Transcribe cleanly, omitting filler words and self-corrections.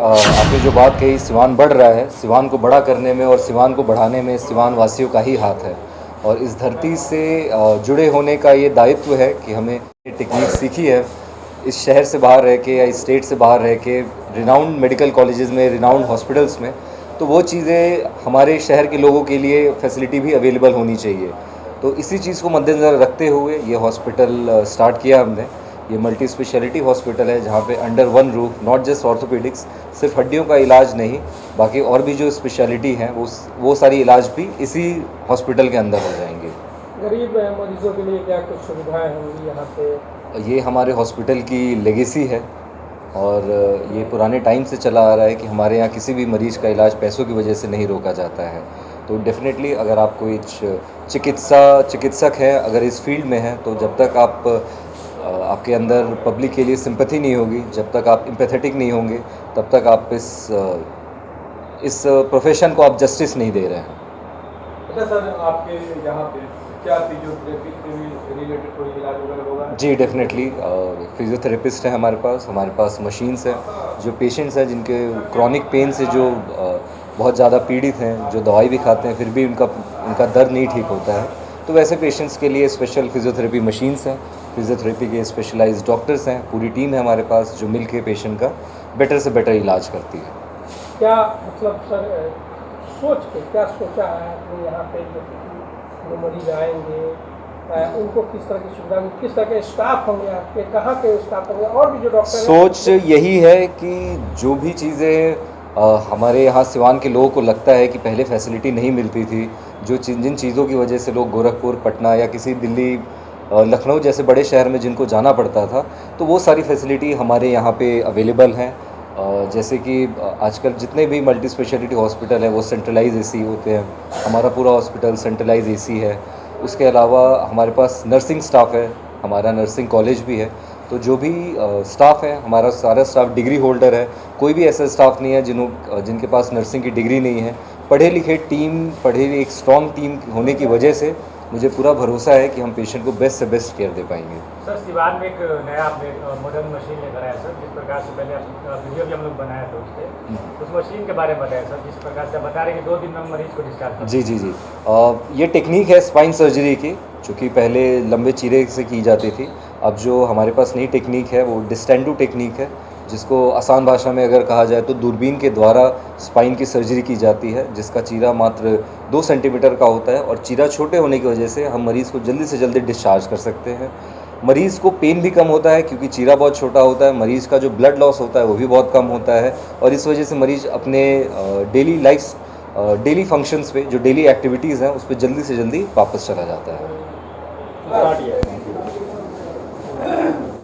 आपने जो बात कही, सिवान बढ़ रहा है। सिवान को बड़ा करने में और सिवान को बढ़ाने में सिवान वासियों का ही हाथ है। और इस धरती से जुड़े होने का ये दायित्व है कि हमें ये टेक्निक सीखी है इस शहर से बाहर रह के या इस स्टेट से बाहर रह के, रिनाउंड मेडिकल कॉलेजेस में, रिनाउंड हॉस्पिटल्स में। तो वो चीज़ें हमारे शहर के लोगों के लिए फैसिलिटी भी अवेलेबल होनी चाहिए। तो इसी चीज़ को मद्देनज़र रखते हुए ये हॉस्पिटल स्टार्ट किया हमने। ये मल्टी स्पेशलिटी हॉस्पिटल है जहाँ पे under one roof, not just orthopaedics, सिर्फ हड्डियों का इलाज नहीं, बाकी और भी जो स्पेशलिटी हैं वो सारी इलाज भी इसी हॉस्पिटल के अंदर हो जाएंगे। गरीब मरीजों के लिए क्या कुछ सुविधाएं होंगी यहाँ पे? ये हमारे हॉस्पिटल की लेगेसी है और ये पुराने टाइम से चला आ रहा है कि हमारे यहाँ किसी भी मरीज़ का इलाज पैसों की वजह से नहीं रोका जाता है। तो डेफिनेटली अगर आप कोई चिकित्सक हैं, अगर इस फील्ड में हैं, तो जब तक आपके अंदर पब्लिक के लिए सिंपैथी नहीं होगी, जब तक आप एम्पैथेटिक नहीं होंगे, तब तक आप इस प्रोफेशन को आप जस्टिस नहीं दे रहे हैं। अच्छा सर, आपके यहाँ पे क्या फिजियोथेरेपी से रिलेटेड कोई इलाज वगैरह होगा? जी डेफिनेटली, फिजियोथेरेपिस्ट हैं हमारे पास मशीन्स हैं। जो पेशेंट्स हैं जिनके क्रॉनिक पेन से जो बहुत ज़्यादा पीड़ित हैं, जो दवाई भी खाते हैं फिर भी उनका दर्द नहीं ठीक होता है, तो वैसे पेशेंट्स के लिए स्पेशल फिजियोथेरेपी मशीन्स हैं। फिजियोथेरेपी के स्पेशलाइज्ड डॉक्टर्स हैं, पूरी टीम है हमारे पास जो मिल के पेशेंट का बेटर से बेटर इलाज करती है। क्या मतलब सर, सोच के क्या सोचा है आपने यहाँ पे जो मरीज आएंगे उनको किस तरह की सुविधा, किस तरह के स्टाफ होंगे, आपके कहाँ के स्टाफ होंगे, और भी जो डॉक्टर सोच यही है कि जो भी चीज़ें हमारे यहाँ सिवान के लोगों को लगता है कि पहले फैसिलिटी नहीं मिलती थी, जिन चीज़ों की वजह से लोग गोरखपुर, पटना या किसी दिल्ली, लखनऊ जैसे बड़े शहर में जिनको जाना पड़ता था, तो वो सारी फैसिलिटी हमारे यहाँ पे अवेलेबल हैं। जैसे कि आजकल जितने भी मल्टी स्पेशलिटी हॉस्पिटल है वो सेंट्रलाइज एसी होते हैं। हमारा पूरा हॉस्पिटल सेंट्रलाइज एसी है। उसके अलावा हमारे पास नर्सिंग स्टाफ है, हमारा नर्सिंग कॉलेज भी है। तो जो भी स्टाफ है, हमारा सारा स्टाफ डिग्री होल्डर है। कोई भी ऐसा स्टाफ नहीं है जिनके पास नर्सिंग की डिग्री नहीं है। एक स्ट्रॉन्ग टीम होने की वजह से मुझे पूरा भरोसा है कि हम पेशेंट को बेस्ट से बेस्ट केयर दे पाएंगे। सर, सिवान में एक नया आपने मॉडर्न मशीन लेकर आया सर, जिस प्रकार से पहले वीडियो भी हम लोग बनाया था उस मशीन के बारे में बताया सर, जिस प्रकार से बता रहे हैं कि 2 दिन में मरीज को डिस्चार्ज। जी, ये टेक्निक है स्पाइन सर्जरी की, जो कि पहले लंबे चीरे से की जाती थी। अब जो हमारे पास नई टेक्निक है वो डिस्टेंडो टेक्निक है, जिसको आसान भाषा में अगर कहा जाए तो दूरबीन के द्वारा स्पाइन की सर्जरी की जाती है, जिसका चीरा मात्र 2 सेंटीमीटर का होता है। और चीरा छोटे होने की वजह से हम मरीज़ को जल्दी से जल्दी डिस्चार्ज कर सकते हैं। मरीज़ को पेन भी कम होता है क्योंकि चीरा बहुत छोटा होता है। मरीज़ का जो ब्लड लॉस होता है वो भी बहुत कम होता है, और इस वजह से मरीज़ अपने डेली फंक्शंस पे, जो डेली एक्टिविटीज़ हैं, उस पर जल्दी से जल्दी वापस चला जाता है।